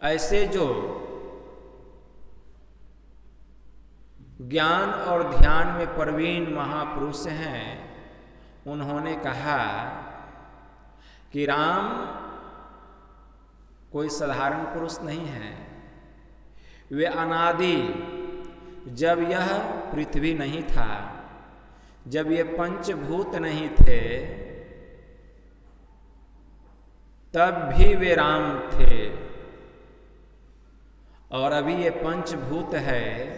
ऐसे जो ज्ञान और ध्यान में प्रवीण महापुरुष हैं, उन्होंने कहा कि राम कोई साधारण पुरुष नहीं है। वे अनादि, जब यह पृथ्वी नहीं था, जब ये पंचभूत नहीं थे, तब भी वे राम थे। और अभी ये पंचभूत है,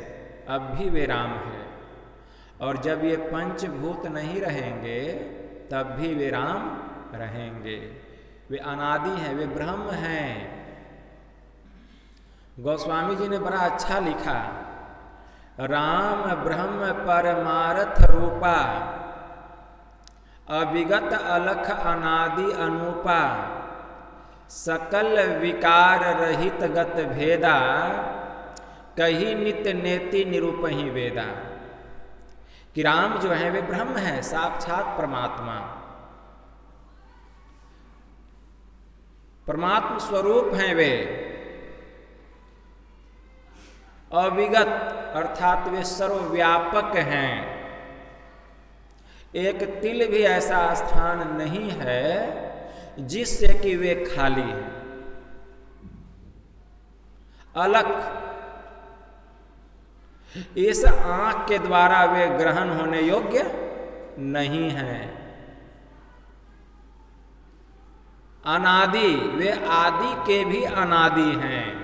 अब भी वे राम है। और जब ये पंचभूत नहीं रहेंगे, तब भी वे राम रहेंगे। वे अनादि हैं, वे ब्रह्म हैं। गोस्वामी जी ने बड़ा अच्छा लिखा, राम ब्रह्म परमार्थ रूपा, अविगत अलख अनादि अनूपा, सकल विकार रहित गत भेदा, कही नित्य नेति निरूपहि वेदा। कि राम जो है वे ब्रह्म है, साक्षात परमात्मा, परमात्मा स्वरूप हैं वे। अविगत अर्थात वे सर्वव्यापक हैं। एक तिल भी ऐसा स्थान नहीं है जिससे कि वे खाली हैं। अलख, इस आंख के द्वारा वे ग्रहण होने योग्य नहीं हैं। अनादि, वे आदि के भी अनादि हैं।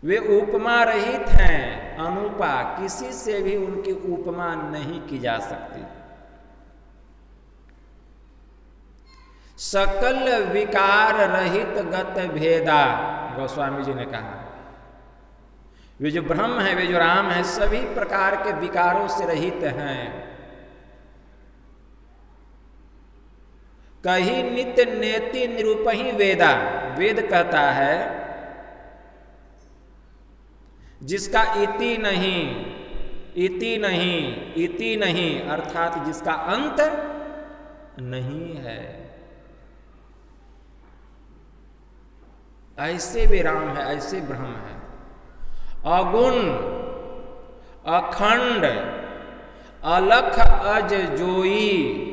वे उपमा रहित हैं, अनुपा, किसी से भी उनकी उपमा नहीं की जा सकती। सकल विकार रहित गत भेदा, गोस्वामी जी ने कहा, वे जो ब्रह्म है, वे जो राम है, सभी प्रकार के विकारों से रहित हैं। कही नित्य नेति निरूपहि वेदा, वेद कहता है जिसका इति नहीं, इति नहीं, इति नहीं, अर्थात जिसका अंत नहीं है, ऐसे वे राम है, ऐसे ब्रह्म है। अगुण, अखंड, अलख अज जोई,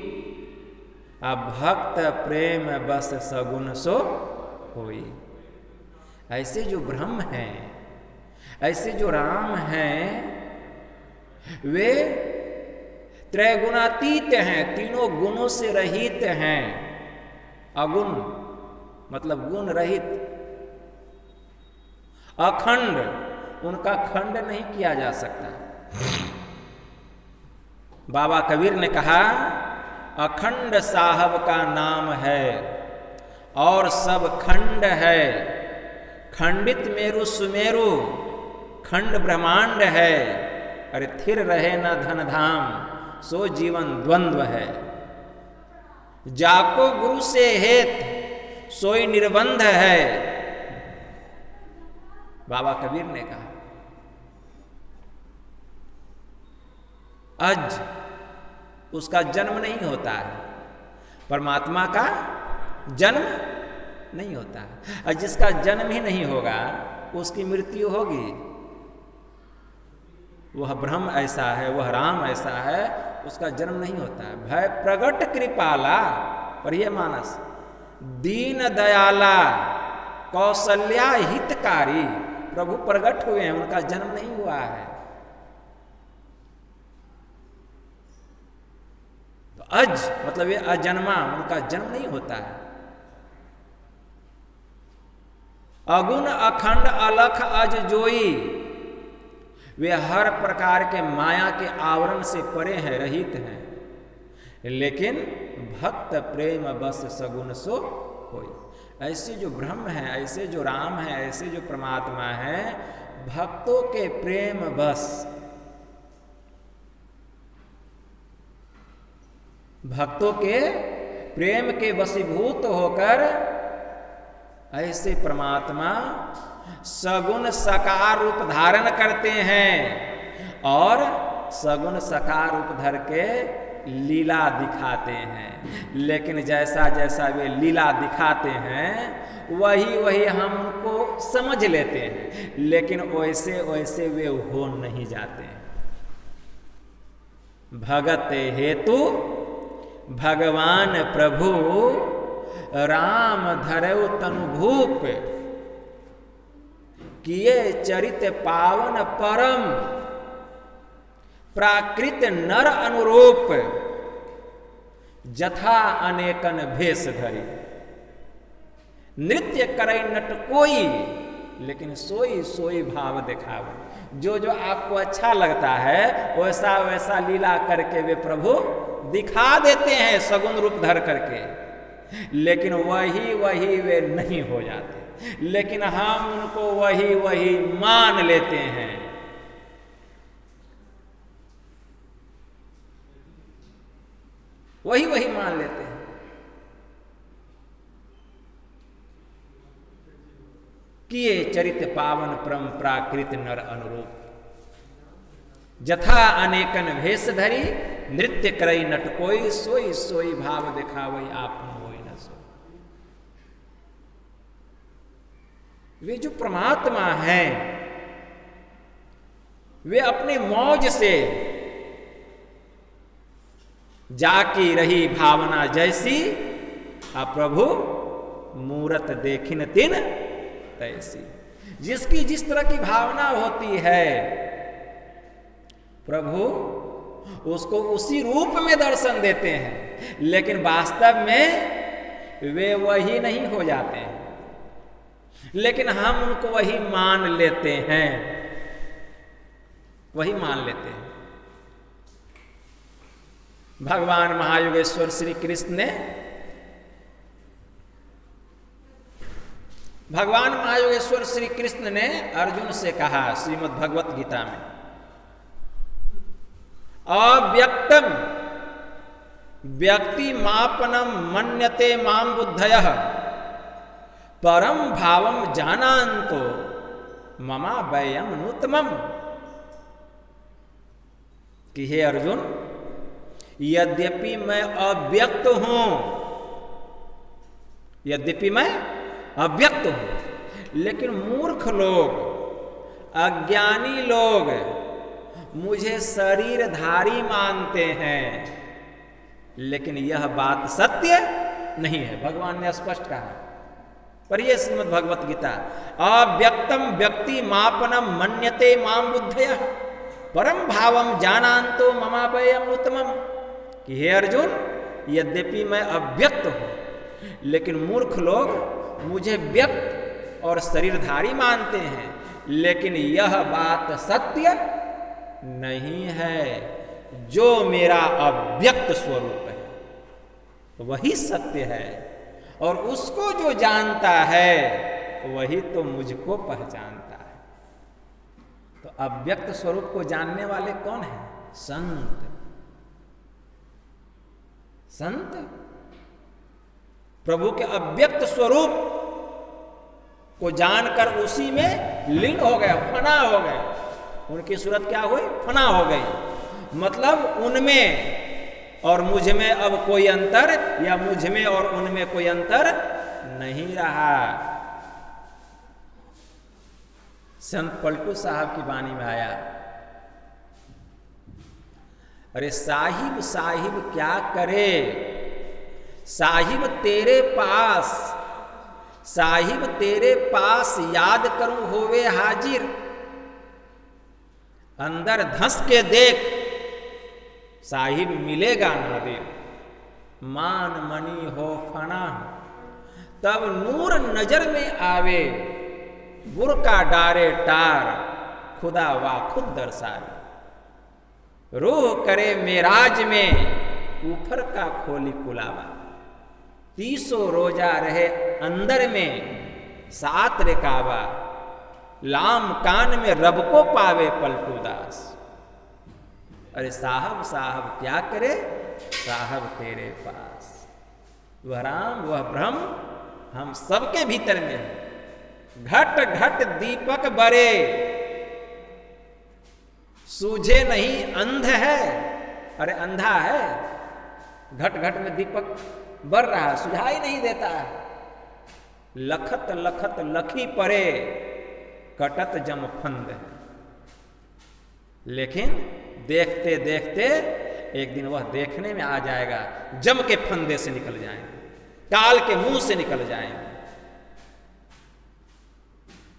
भक्त प्रेम बस सगुन सो होई। ऐसे जो ब्रह्म हैं, ऐसे जो राम हैं, वे त्रैगुणातीत हैं, तीनों गुणों से रहित हैं। अगुण मतलब गुण रहित। अखंड, उनका खंड नहीं किया जा सकता। बाबा कबीर ने कहा, अखंड साहब का नाम है और सब खंड है। खंडित मेरु सुमेरु, खंड ब्रह्मांड है। अरे थिर रहे न धन धाम, सो जीवन द्वंद्व है। जाको गुरु से हेत, सोई निर्बंध है। बाबा कबीर ने कहा। अज उसका जन्म नहीं होता है, परमात्मा का जन्म नहीं होता है। और जिसका जन्म ही नहीं होगा उसकी मृत्यु होगी। वह ब्रह्म ऐसा है, वह राम ऐसा है, उसका जन्म नहीं होता है। भय प्रगट कृपाला, पढ़िए मानस, दीन दयाला, कौशल्या हितकारी, प्रभु प्रगट हुए हैं, उनका जन्म नहीं हुआ है। तो अज मतलब ये अजन्मा, उनका जन्म नहीं होता है। अगुण अखंड अलख अज जोई, वे हर प्रकार के माया के आवरण से परे हैं, रहित हैं। लेकिन भक्त प्रेम बस सगुन सो होई। ऐसे जो ब्रह्म है, ऐसे जो राम है, ऐसे जो परमात्मा है, भक्तों के प्रेम बस, भक्तों के प्रेम के वशीभूत होकर ऐसे परमात्मा सगुण साकार रूप धारण करते हैं और सगुण साकार रूप धर के लीला दिखाते हैं। लेकिन जैसा जैसा वे लीला दिखाते हैं वही वही हम उनको समझ लेते हैं, लेकिन वैसे वैसे वे हो नहीं जाते हैं। भगत हेतु भगवान प्रभु राम धरौ तनु भूप, किए चरित पावन परम प्राकृत नर अनुरूप, जथा अनेकन भेष धरी। नृत्य करई नट कोई, लेकिन सोई सोई भाव दिखावे। जो जो आपको अच्छा लगता है वैसा वैसा लीला करके वे प्रभु दिखा देते हैं सगुन रूप धर करके, लेकिन वही वही वे नहीं हो जाते। लेकिन हम उनको वही वही मान लेते हैं। वही वही मान लेते हैं। किए चरित पावन परम प्राकृत नर अनुरूप, जथा अनेकन भेष धरी। नृत्य करई नट कोई, सोई सोई भाव दिखावई आपन होई न सो। वे जो परमात्मा हैं वे अपने मौज से जाकी रही भावना जैसी, आ प्रभु मूरत देखिन तिन तैसी। जिसकी जिस तरह की भावना होती है प्रभु उसको उसी रूप में दर्शन देते हैं, लेकिन वास्तव में वे वही नहीं हो जाते हैं। लेकिन हम उनको वही मान लेते हैं, वही मान लेते हैं। भगवान महायोगेश्वर श्री कृष्ण ने, भगवान महायोगेश्वर श्री कृष्ण ने अर्जुन से कहा श्रीमद् भगवत गीता में, अव्यक्तम व्यक्ति मापनम मन्यते माम बुद्धयः, परम भावम जानान्तो ममा वयम नुतमम। कि हे अर्जुन, यद्यपि मैं अव्यक्त हूं, यद्यपि मैं अव्यक्त हूं, लेकिन मूर्ख लोग, अज्ञानी लोग मुझे शरीरधारी मानते हैं। लेकिन यह बात सत्य नहीं है, भगवान ने स्पष्ट कहा। पर यह श्रीमद् भगवत गीता, अव्यक्तम व्यक्ति मापनम मन्यते माम बुद्धयः, परम भावम जानान्तो ममा वयम उत्तमम। कि हे अर्जुन, यद्यपि मैं अव्यक्त हूं, लेकिन मूर्ख लोग मुझे व्यक्त और शरीरधारी मानते हैं। लेकिन यह बात सत्य नहीं है। जो मेरा अव्यक्त स्वरूप है वही सत्य है, और उसको जो जानता है वही तो मुझको पहचानता है। तो अव्यक्त स्वरूप को जानने वाले कौन है? संत। संत प्रभु के अव्यक्त स्वरूप को जानकर उसी में लीन हो गए, फना हो गए। उनकी सूरत क्या हुई? फना हो गई। मतलब उनमें और मुझ में अब कोई अंतर, या मुझ में और उनमें कोई अंतर नहीं रहा। संत पलटू साहब की वाणी में आया, अरे साहिब साहिब क्या करे, साहिब तेरे पास, साहिब तेरे पास याद करूं होवे हाजिर, अंदर धंस के देख साहिब मिलेगा नादिर, मान मनी हो फना, तब नूर नजर में आवे, बुरका डारे टार, खुदा वा खुद दर्शावे, रूह करे मेराज में, ऊपर का खोली कुलावा, 30 रोजा रहे अंदर में, 7 रिकावा, लाम कान में रब को पावे पलटू दास। अरे साहब साहब क्या करे, साहब तेरे पास। वह राम वह ब्रह्म हम सबके भीतर में है। घट घट दीपक बरे, सूझे नहीं अंध है। अरे अंधा है घट घट में दीपक बढ़ रहा है, सुझाई नहीं देता है। लखत लखत लखी परे, कटत जम फंद है। लेकिन देखते देखते एक दिन वह देखने में आ जाएगा, जम के फंदे से निकल जाएंगे, काल के मुंह से निकल जाएंगे।